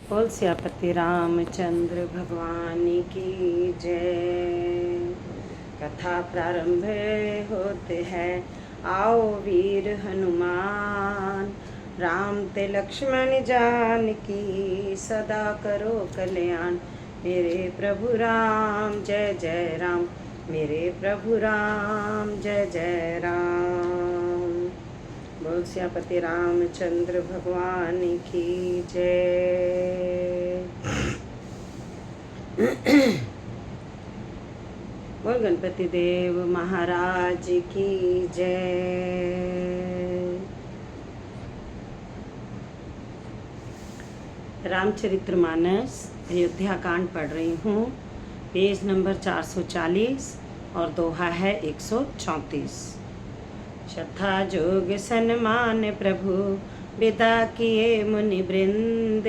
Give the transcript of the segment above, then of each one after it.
बोल सियापति रामचंद्र भगवान की जय। कथा प्रारंभ होते हैं, आओ वीर हनुमान। राम ते लक्ष्मण जान की, सदा करो कल्याण। मेरे प्रभु राम जय जय राम, मेरे प्रभु राम जय जय राम। बोल सियापति रामचंद्र भगवान की जय। बोल गणपति देव महाराज की जय। रामचरितमानस अयोध्या कांड पढ़ रही हूँ, पेज नंबर 440 और दोहा है 134। श्रद्धा जोग सन्मान प्रभु, विदा किए मुनि वृंद।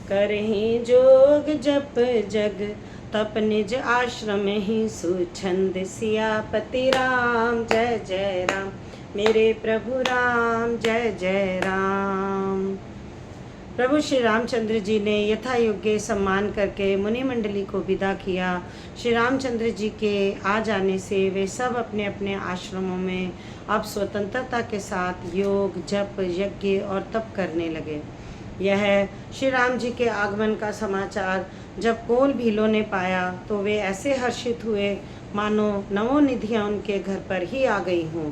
करहि जोग जप जग, तप निज आश्रम ही सुछंद। सियापति राम जय जय राम, मेरे प्रभु राम जय जय राम। प्रभु श्री रामचंद्र जी ने यथा योग्य सम्मान करके मुनि मंडली को विदा किया। श्री रामचंद्र जी के आ जाने से वे सब अपने अपने आश्रमों में अब स्वतंत्रता के साथ योग जप यज्ञ और तप करने लगे। यह श्री राम जी के आगमन का समाचार जब कोल भीलों ने पाया तो वे ऐसे हर्षित हुए मानो नवोनिधियाँ उनके घर पर ही आ गई हों।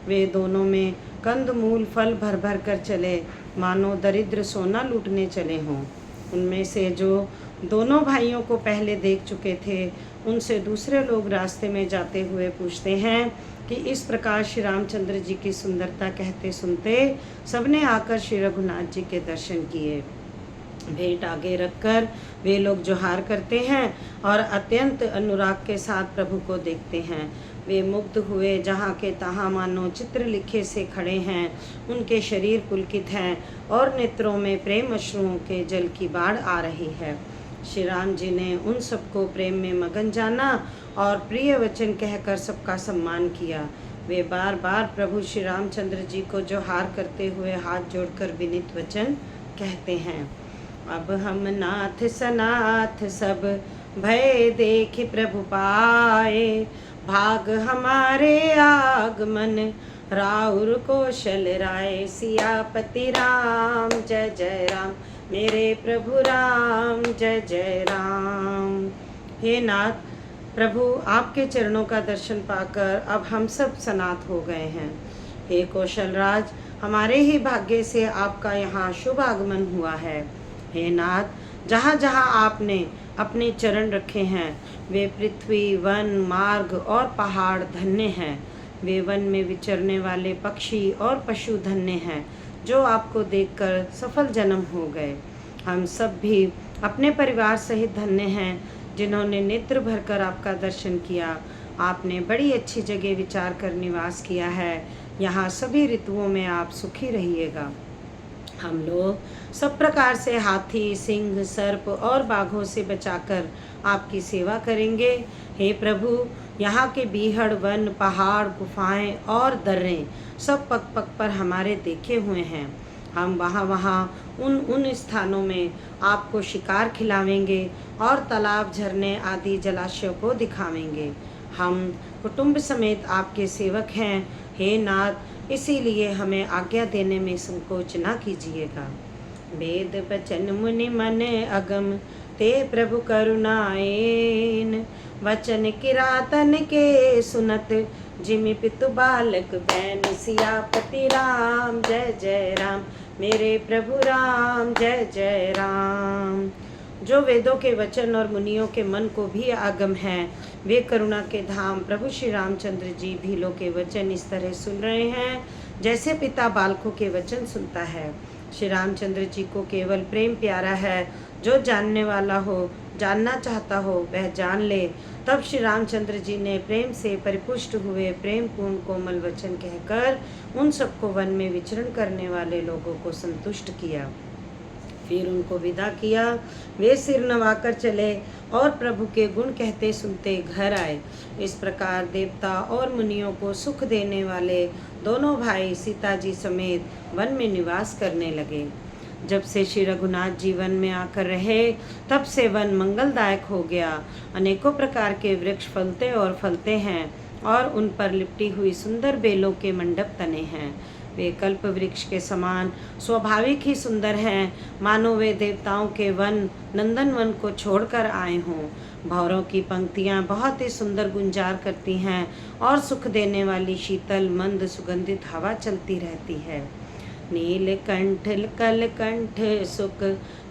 वे दोनों में कंद मूल फल भर भर कर चले, मानो दरिद्र सोना लूटने चले हों। उनमें से जो दोनों भाइयों को पहले देख चुके थे, उनसे दूसरे लोग रास्ते में जाते हुए पूछते हैं कि इस प्रकार श्री रामचंद्र जी की सुंदरता कहते सुनते सबने आकर श्री रघुनाथ जी के दर्शन किए। भेंट आगे रखकर वे लोग जोहार करते हैं और अत्यंत अनुराग के साथ प्रभु को देखते हैं। वे मुग्ध हुए, जहाँ के तहाँ मानो चित्र लिखे से खड़े हैं। उनके शरीर पुलकित हैं और नेत्रों में प्रेम अश्रुओं के जल की बाढ़ आ रही है। श्री राम जी ने उन सबको प्रेम में मगन जाना और प्रिय वचन कहकर सबका सम्मान किया। वे बार बार प्रभु श्री रामचंद्र जी को जोहार करते हुए हाथ जोड़कर विनीत वचन कहते हैं। अब हम नाथ सनाथ सब भय देख प्रभु पाए। भाग हमारे आगमन, राउर कौशल राय। सियापति राम जय जय राम, मेरे प्रभु राम जय जय राम। हे नाथ प्रभु, आपके चरणों का दर्शन पाकर अब हम सब सनाथ हो गए हैं। हे कौशल राज, हमारे ही भाग्य से आपका यहाँ शुभ आगमन हुआ है। हे नाथ, जहाँ जहाँ आपने अपने चरण रखे हैं वे पृथ्वी वन मार्ग और पहाड़ धन्य हैं। वे वन में विचरने वाले पक्षी और पशु धन्य हैं जो आपको देखकर सफल जन्म हो गए। हम सब भी अपने परिवार सहित धन्य हैं जिन्होंने नेत्र भरकर आपका दर्शन किया। आपने बड़ी अच्छी जगह विचार कर निवास किया है। यहाँ सभी ऋतुओं में आप सुखी रहिएगा। हम लोग सब प्रकार से हाथी सिंह सर्प और बाघों से बचाकर आपकी सेवा करेंगे। हे प्रभु, यहाँ के बीहड़ वन पहाड़ गुफाएं और दर्रे सब पग पग पर हमारे देखे हुए हैं। हम वहाँ वहाँ उन स्थानों में आपको शिकार खिलावेंगे और तालाब झरने आदि जलाशयों को दिखावेंगे। हम कुटुंब समेत आपके सेवक हैं। हे नाथ, इसीलिए हमें आज्ञा देने में संकोच ना कीजिएगा। वेद बचन मुनि मन अगम, ते प्रभु करुणाएन। वचन किरातन के सुनत, जिमि पितु बालक बैन। सियापति राम जय जय राम, मेरे प्रभु राम जय जय राम। जो वेदों के वचन और मुनियों के मन को भी आगम हैं, वे करुणा के धाम प्रभु श्री रामचंद्र जी भीलों के वचन इस तरह सुन रहे हैं जैसे पिता बालकों के वचन सुनता है। श्री रामचंद्र जी को केवल प्रेम प्यारा है। जो जानने वाला हो, जानना चाहता हो, वह जान ले। तब श्री रामचंद्र जी ने प्रेम से परिपुष्ट हुए प्रेम पूर्ण कोमल वचन कहकर उन सबको वन में विचरण करने वाले लोगों को संतुष्ट किया। फिर उनको विदा किया। वे सिर नवाकर चले और प्रभु के गुण कहते सुनते घर आए। इस प्रकार देवता और मुनियों को सुख देने वाले दोनों भाई सीता जी समेत वन में निवास करने लगे। जब से श्री रघुनाथ जी वन में आकर रहे तब से वन मंगलदायक हो गया। अनेकों प्रकार के वृक्ष फलते और फलते हैं और उन पर लिपटी हुई सुंदर बेलों के मंडप तने हैं। वे कल्प वृक्ष के समान स्वाभाविक ही सुंदर हैं, मानो वे देवताओं के वन नंदन वन को छोड़कर आए हों। भौरों की पंक्तियाँ बहुत ही सुंदर गुंजार करती हैं और सुख देने वाली शीतल मंद सुगंधित हवा चलती रहती है। नीलकंठ कलकंठ सुख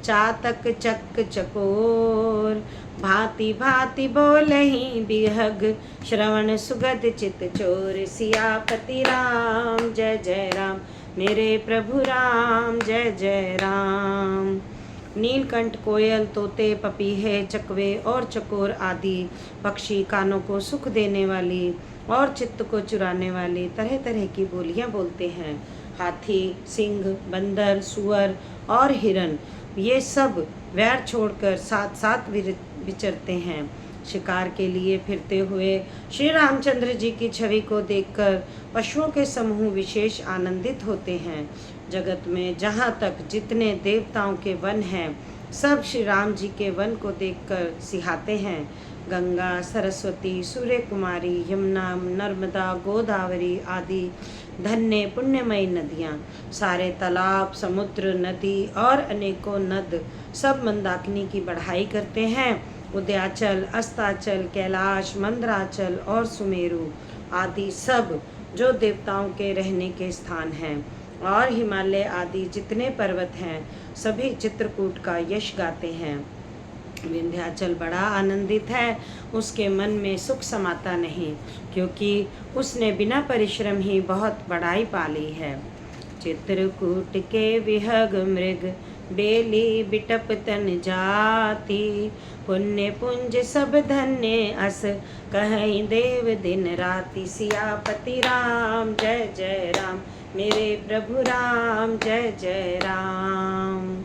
चातक चक चकोर, भांति भांति बोलहि बिहग श्रवण सुगध चित चोर। सियापति राम जय जय राम, मेरे प्रभु राम जय जय राम। नीलकंठ कोयल, तोते, पपीहे, चकवे और चकोर आदि पक्षी कानों को सुख देने वाली और चित्त को चुराने वाली तरह तरह की बोलियां बोलते हैं। हाथी, सिंह, बंदर, सुअर और हिरन ये सब वैर छोड़कर साथ साथ विचरते हैं। शिकार के लिए फिरते हुए श्री रामचंद्र जी की छवि को देखकर पशुओं के समूह विशेष आनंदित होते हैं। जगत में जहाँ तक जितने देवताओं के वन हैं, सब श्री राम जी के वन को देखकर सिहाते हैं। गंगा, सरस्वती, सूर्य कुमारी, यमुना, नर्मदा, गोदावरी आदि धन्य पुण्यमयी नदियाँ, सारे तालाब, समुद्र, नदी और अनेकों नद सब मंदाकिनी की बढ़ाई करते हैं। उदयाचल, अस्ताचल, कैलाश, मंदराचल और सुमेरु आदि सब जो देवताओं के रहने के स्थान हैं, और हिमालय आदि जितने पर्वत हैं सभी चित्रकूट का यश गाते हैं। विंध्याचल बड़ा आनंदित है, उसके मन में सुख समाता नहीं, क्योंकि उसने बिना परिश्रम ही बहुत बड़ाई पाली है। चित्रकूट के विहग मृग बेली बिटप तन जाति, पुण्य पुंज सब धन्य अस कहीं देव दिन राति। सियापति राम जय जय राम, मेरे प्रभु राम जय जय राम।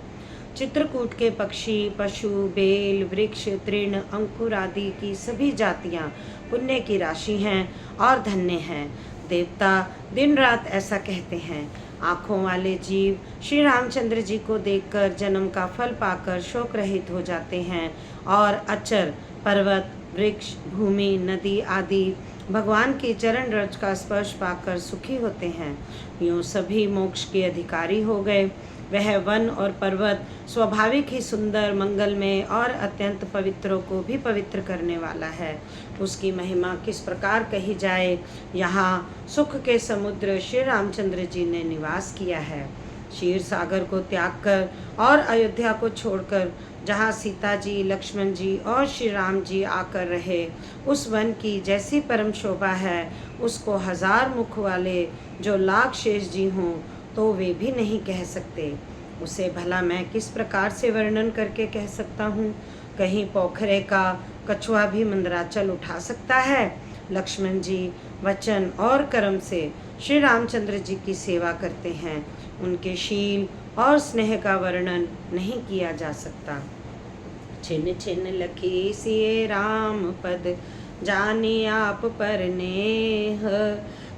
चित्रकूट के पक्षी, पशु, बेल, वृक्ष, तृण, अंकुर आदि की सभी जातियां पुण्य की राशि हैं और धन्य हैं। देवता दिन रात ऐसा कहते हैं। आँखों वाले जीव श्री रामचंद्र जी को देखकर जन्म का फल पाकर शोक रहित हो जाते हैं और अचर, पर्वत, वृक्ष, भूमि, नदी आदि भगवान की चरण रज का स्पर्श पाकर सुखी होते हैं। यूँ सभी मोक्ष के अधिकारी हो गए। वह वन और पर्वत स्वाभाविक ही सुंदर, मंगलमय और अत्यंत पवित्रों को भी पवित्र करने वाला है। उसकी महिमा किस प्रकार कही जाए। यहाँ सुख के समुद्र श्री रामचंद्र जी ने निवास किया है। क्षीर सागर को त्याग कर और अयोध्या को छोड़कर जहाँ सीता जी, लक्ष्मण जी और श्री राम जी आकर रहे, उस वन की जैसी परम शोभा है, उसको हजार मुख वाले जो लाख शेष जी हों तो वे भी नहीं कह सकते। उसे भला मैं किस प्रकार से वर्णन करके कह सकता हूँ। कहीं पोखरे का कछुआ भी मंदराचल उठा सकता है। लक्ष्मण जी वचन और कर्म से श्री रामचंद्र जी की सेवा करते हैं। उनके शील और स्नेह का वर्णन नहीं किया जा सकता। छिन छिन लखी सिए राम पद, जाने आप पर नेह,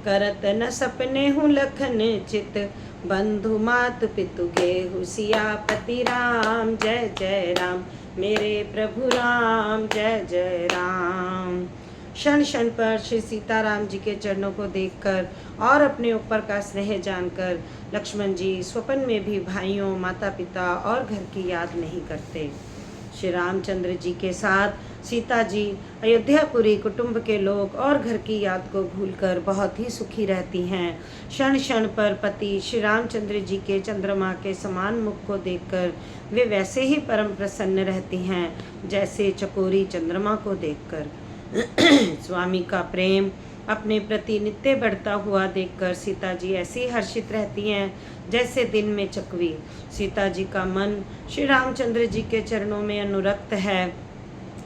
करत न सपने हूँ लखन चित, बंधु मात पितु गेहु। सियापति राम जय जय राम, मेरे प्रभु राम जय जय राम। क्षण क्षण पर श्री सीताराम जी के चरणों को देखकर और अपने ऊपर का स्नेह जानकर लक्ष्मण जी स्वप्न में भी भाइयों, माता पिता और घर की याद नहीं करते। श्री रामचंद्र जी के साथ सीता जी अयोध्यापुरी कुटुंब के लोग और घर की याद को भूलकर बहुत ही सुखी रहती हैं। क्षण क्षण पर पति श्री रामचंद्र जी के चंद्रमा के समान मुख को देखकर वे वैसे ही परम प्रसन्न रहती हैं जैसे चकोरी चंद्रमा को देखकर। स्वामी का प्रेम अपने प्रति नित्य बढ़ता हुआ देखकर सीता जी ऐसी हर्षित रहती हैं जैसे दिन में चकवी। सीता जी का मन श्री रामचंद्र जी के चरणों में अनुरक्त है,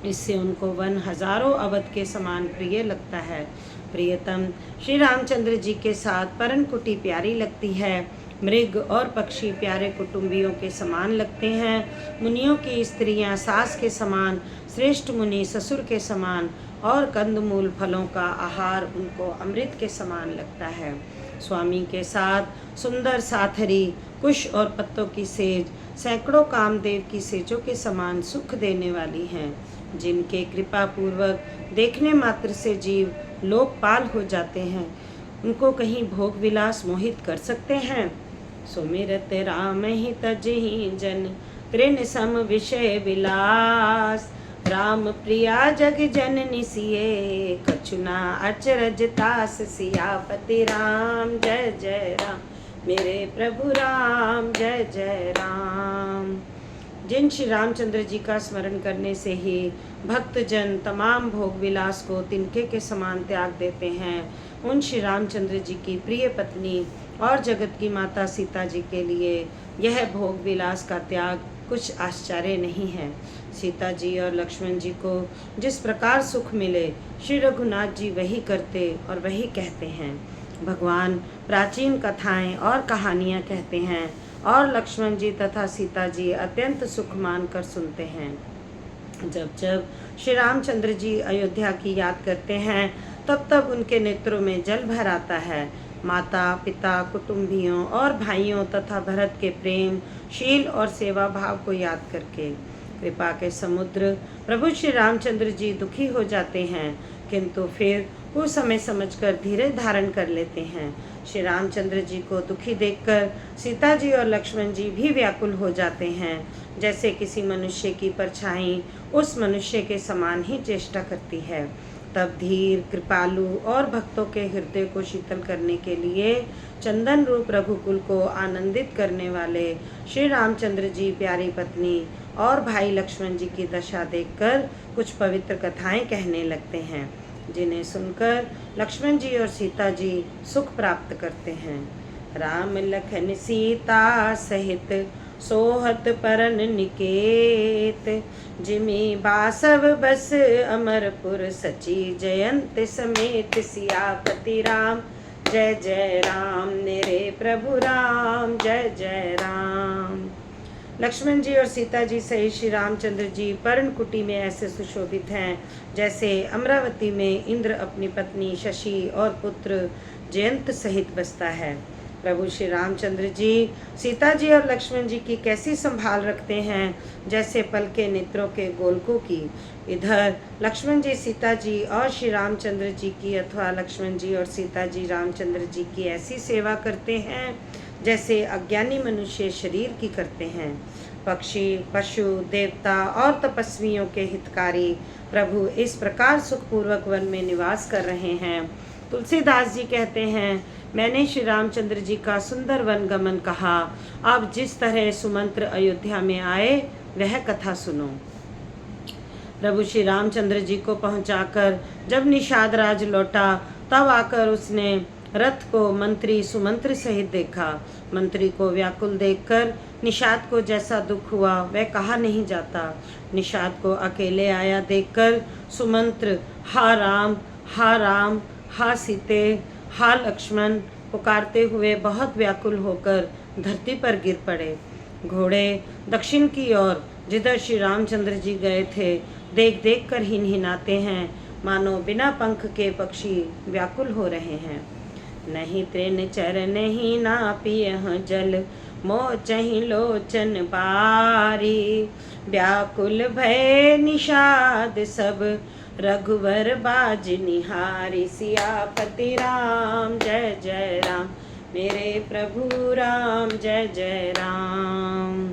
इससे उनको वन हजारों अवध के समान प्रिय लगता है। प्रियतम श्री रामचंद्र जी के साथ परन कुटी प्यारी लगती है। मृग और पक्षी प्यारे कुटुंबियों के समान लगते हैं। मुनियों की स्त्रियां सास के समान, श्रेष्ठ मुनि ससुर के समान और कंदमूल फलों का आहार उनको अमृत के समान लगता है। स्वामी के साथ सुंदर साथरी, कुश और पत्तों की सेज सैकड़ों कामदेव की सेजों के समान सुख देने वाली हैं, जिनके कृपा पूर्वक देखने मात्र से जीव लोकपाल हो जाते हैं, उनको कहीं भोग विलास मोहित कर सकते हैं। सुमिरत राम ही तजहि जन तृण सम विषय विलास, राम प्रिया जग जननी सिए कछुना अचरज तास, सियापति राम जय जय राम मेरे प्रभु राम जय जय राम। जिन श्री रामचंद्र जी का स्मरण करने से ही भक्तजन तमाम भोग विलास को तिनके के समान त्याग देते हैं, उन श्री रामचंद्र जी की प्रिय पत्नी और जगत की माता सीता जी के लिए यह भोग विलास का त्याग कुछ आश्चर्य नहीं है। सीता जी और लक्ष्मण जी को जिस प्रकार सुख मिले, श्री रघुनाथ जी वही करते और वही कहते हैं। भगवान प्राचीन कथाएं और कहानियां कहते हैं और लक्ष्मण जी तथा सीता जी अत्यंत सुख मानकर सुनते हैं। जब जब श्री रामचंद्र जी अयोध्या की याद करते हैं, तब तब उनके नेत्रों में जल भर आता है। माता पिता, कुटुंबियों और भाइयों तथा भरत के प्रेम, शील और सेवा भाव को याद करके कृपा के समुद्र प्रभु श्री रामचंद्र जी दुखी हो जाते हैं, किंतु फिर कुछ समय समझकर धीरज धारण कर लेते हैं। श्री रामचंद्र जी को दुखी देखकर सीता जी और लक्ष्मण जी भी व्याकुल हो जाते हैं। जैसे किसी मनुष्य की परछाई उस मनुष्य के समान ही चेष्टा करती है। तब धीर, कृपालु और भक्तों के हृदय को शीतल करने के लिए चंदन रूप रघुकुल को आनंदित करने वाले श्री रामचंद्र जी प्यारी पत्नी और भाई लक्ष्मण जी की दशा देखकर कुछ पवित्र कथाएं कहने लगते हैं, जिन्हें सुनकर लक्ष्मण जी और सीता जी सुख प्राप्त करते हैं। राम लखन सीता सहित सोहत परन निकेत, जिमि बासव बस अमरपुर सची जयंत समेत, सियापति राम जय जय राम मेरे प्रभु राम जय जय राम। लक्ष्मण जी और सीता जी सहित श्री रामचंद्र जी पर्णकुटी में ऐसे सुशोभित हैं, जैसे अमरावती में इंद्र अपनी पत्नी शशि और पुत्र जयंत सहित बसता है। प्रभु श्री रामचंद्र जी सीता जी और लक्ष्मण जी की कैसी संभाल रखते हैं, जैसे पल के नेत्रों के गोलकों की। इधर लक्ष्मण जी सीता जी और श्री रामचंद्र जी की अथवा लक्ष्मण जी और सीता जी रामचंद्र जी की ऐसी सेवा करते हैं, जैसे अज्ञानी मनुष्य शरीर की करते हैं। पक्षी, पशु, देवता और तपस्वियों के हितकारी प्रभु इस प्रकार सुखपूर्वक वन में निवास कर रहे हैं। तुलसीदास जी कहते हैं, मैंने श्री रामचंद्र जी का सुंदर वन गमन कहा, अब जिस तरह सुमंत्र अयोध्या में आए वह कथा सुनो। प्रभु श्री रामचंद्र जी को पहुंचाकर जब निषाद राज लौटा, तब आकर उसने रथ को मंत्री सुमंत्र सहित देखा। मंत्री को व्याकुल देखकर निषाद को जैसा दुख हुआ वह कहा नहीं जाता। निषाद को अकेले आया देखकर सुमंत्र हा राम हा सीते हा लक्ष्मण पुकारते हुए बहुत व्याकुल होकर धरती पर गिर पड़े। घोड़े दक्षिण की ओर जिधर श्री रामचंद्र जी गए थे देख देख कर हिनहिनाते हैं, मानो बिना पंख के पक्षी व्याकुल हो रहे हैं। नहीं तृण चरण ही ना पियह जल, मोचहि लोचन बारी, व्याकुल भय निषाद सब रघुवर बाज निहारी, सियापति राम जय जय राम मेरे प्रभु राम जय जय राम।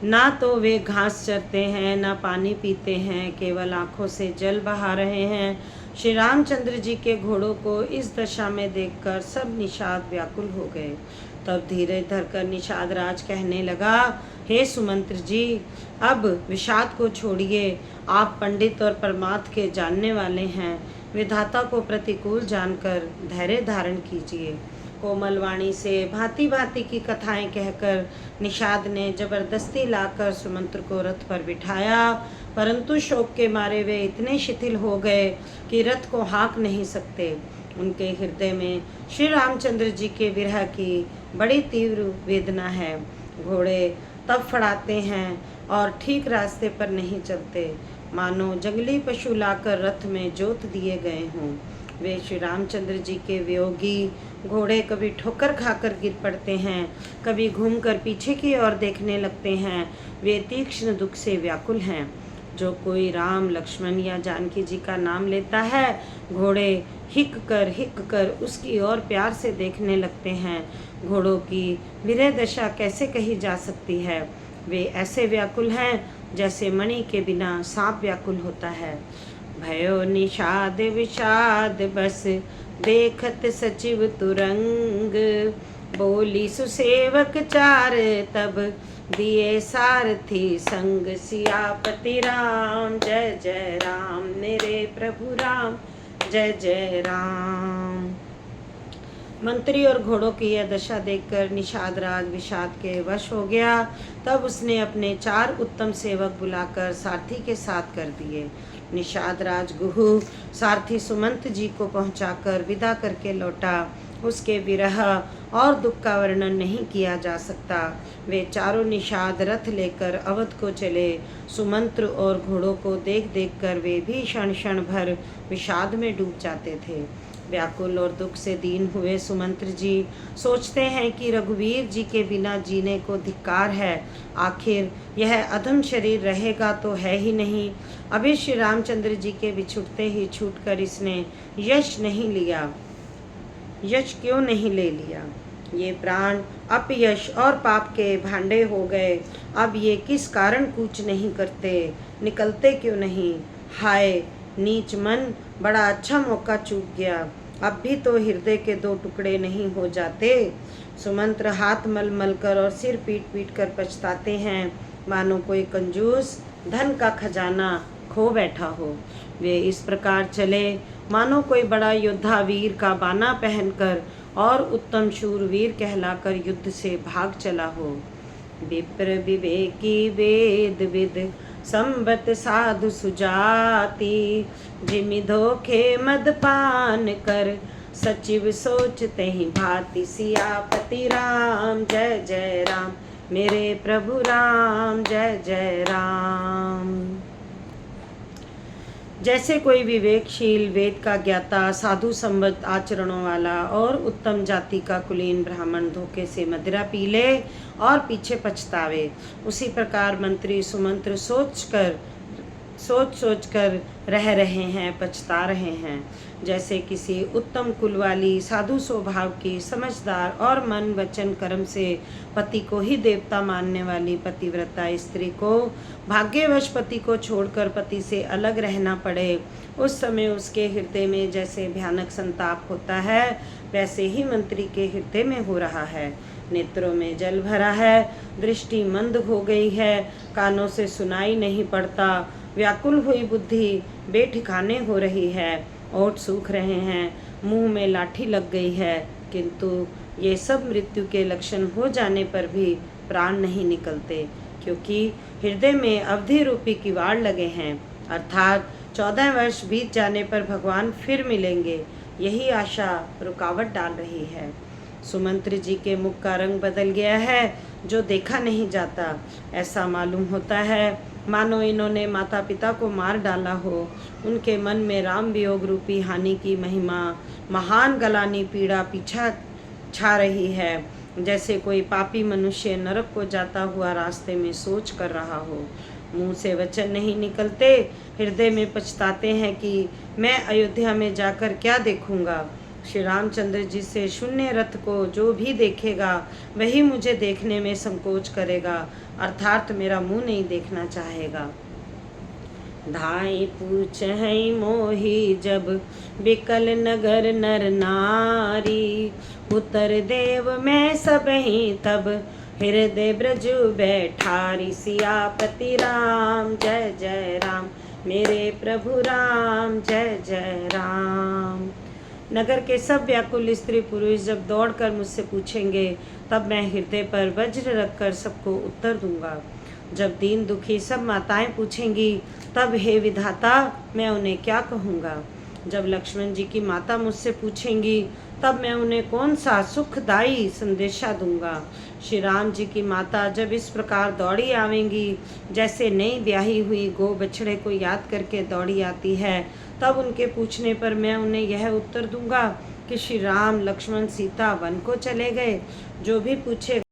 ना तो वे घास चरते हैं, ना पानी पीते हैं, केवल आंखों से जल बहा रहे हैं। श्री रामचंद्र जी के घोड़ों को इस दशा में देखकर सब निषाद व्याकुल हो गए। तब धीरे धरकर निषाद राज कहने लगा, हे सुमंत्र जी, अब विषाद को छोड़िए। आप पंडित और परमार्थ के जानने वाले हैं, विधाता को प्रतिकूल जानकर धैर्य धारण कीजिए। कोमल वाणी से भांति भांति की कथाएं कहकर निषाद ने जबरदस्ती लाकर सुमंत्र को रथ पर बिठाया, परंतु शोक के मारे वे इतने शिथिल हो गए कि रथ को हाँक नहीं सकते। उनके हृदय में श्री रामचंद्र जी के विरह की बड़ी तीव्र वेदना है। घोड़े तब फड़ाते हैं और ठीक रास्ते पर नहीं चलते, मानो जंगली पशु लाकर रथ में जोत दिए गए हों। वे श्री रामचंद्र जी के वियोगी घोड़े कभी ठोकर खाकर गिर पड़ते हैं, कभी घूमकर पीछे की ओर देखने लगते हैं। वे तीक्ष्ण दुख से व्याकुल हैं। जो कोई राम, लक्ष्मण या जानकी जी का नाम लेता है, घोड़े हिक कर उसकी ओर प्यार से देखने लगते हैं। घोड़ों की विरह दशा कैसे कही जा सकती है। वे ऐसे व्याकुल हैं जैसे मणि के बिना सांप व्याकुल होता है। भयो निषाद विषाद बस देखत सचिव तुरंग, बोली सुसेवक चार तब दिए सारथी संग। सियापति राम जय जय राम, मेरे प्रभु राम जय जय राम। मंत्री और घोड़ों की यह दशा देखकर निषाद राज विषाद के वश हो गया। तब उसने अपने 4 उत्तम सेवक बुलाकर सारथी के साथ कर दिए। निषाद राज गुहु सारथी सुमंत जी को पहुंचाकर विदा करके लौटा। उसके विरह और दुख का वर्णन नहीं किया जा सकता। वे चारों निषाद रथ लेकर अवध को चले। सुमंत्र और घोड़ों को देख देख कर वे भी क्षण क्षण भर विषाद में डूब जाते थे। व्याकुल और दुख से दीन हुए सुमंत्र जी सोचते हैं कि रघुवीर जी के बिना जीने को धिक्कार है। आखिर यह अधम शरीर रहेगा तो है ही नहीं। अभी श्री रामचंद्र जी के बिछुड़ते ही छूटकर इसने यश नहीं लिया। यश क्यों नहीं ले लिया? ये प्राण अपयश और पाप के भांडे हो गए। अब ये किस कारण कूच नहीं करते, निकलते क्यों नहीं? हाय नीच मन, बड़ा अच्छा मौका चूक गया। अब भी तो हृदय के 2 टुकड़े नहीं हो जाते। सुमंत्र हाथ मल मल कर और सिर पीट पीट कर पछताते हैं, मानो कोई कंजूस धन का खजाना खो बैठा हो। वे इस प्रकार चले मानो कोई बड़ा योद्धा वीर का बाना पहनकर और उत्तम शूरवीर कहलाकर युद्ध से भाग चला हो। विप्र विवेकी वेद विद संबत साधु सुजाति, जिमि धोखे मदपान कर सचिव सोचते ही भांति। सियापति राम जय जय राम, मेरे प्रभु राम जय जय राम। जैसे कोई विवेकशील वेद का ज्ञाता, साधु संबद्ध आचरणों वाला और उत्तम जाति का कुलीन ब्राह्मण धोखे से मदिरा पी ले और पीछे पछतावे, उसी प्रकार मंत्री सुमंत्र सोच सोच कर रह रहे हैं, पछता रहे हैं। जैसे किसी उत्तम कुल वाली, साधु स्वभाव की, समझदार और मन वचन कर्म से पति को ही देवता मानने वाली पतिव्रता स्त्री को भाग्यवश पति को छोड़कर पति से अलग रहना पड़े, उस समय उसके हृदय में जैसे भयानक संताप होता है, वैसे ही मंत्री के हृदय में हो रहा है। नेत्रों में जल भरा है, दृष्टि मंद हो गई है, कानों से सुनाई नहीं पड़ता, व्याकुल हुई बुद्धि बेठिकाने हो रही है, ओठ सूख रहे हैं, मुंह में लाठी लग गई है, किंतु ये सब मृत्यु के लक्षण हो जाने पर भी प्राण नहीं निकलते, क्योंकि हृदय में अवधि रूपी किवाड़ लगे हैं, अर्थात 14 वर्ष बीत जाने पर भगवान फिर मिलेंगे, यही आशा रुकावट डाल रही है। सुमंत्र जी के मुख का रंग बदल गया है, जो देखा नहीं जाता। ऐसा मालूम होता है मानो इन्होंने माता पिता को मार डाला हो। उनके मन में राम वियोग रूपी हानि की महिमा, महान गलानी पीड़ा पीछा छा रही है, जैसे कोई पापी मनुष्य नरक को जाता हुआ रास्ते में सोच कर रहा हो। मुंह से वचन नहीं निकलते, हृदय में पछताते हैं कि मैं अयोध्या में जाकर क्या देखूंगा। श्री रामचंद्र जी से शून्य रथ को जो भी देखेगा वही मुझे देखने में संकोच करेगा, अर्थात मेरा मुंह नहीं देखना चाहेगा। धाई पूछ है मोही जब बिकल नगर नर नारी, उतर देव में सब ही तब हृदय ब्रजु बैठारी। सियापति राम जय जय राम, मेरे प्रभु राम जय जय राम। नगर के सब व्याकुल स्त्री पुरुष जब दौड़कर मुझसे पूछेंगे, तब मैं हृदय पर वज्र रखकर सबको उत्तर दूंगा। जब दीन दुखी सब माताएं पूछेंगी, तब हे विधाता मैं उन्हें क्या कहूँगा। जब लक्ष्मण जी की माता मुझसे पूछेंगी, तब मैं उन्हें कौन सा सुखदायी संदेशा दूंगा। श्री राम जी की माता जब इस प्रकार दौड़ी आवेंगी, जैसे नई ब्याही हुई गो बछड़े को याद करके दौड़ी आती है, तब उनके पूछने पर मैं उन्हें यह उत्तर दूंगा कि श्री राम लक्ष्मण सीता वन को चले गए। जो भी पूछे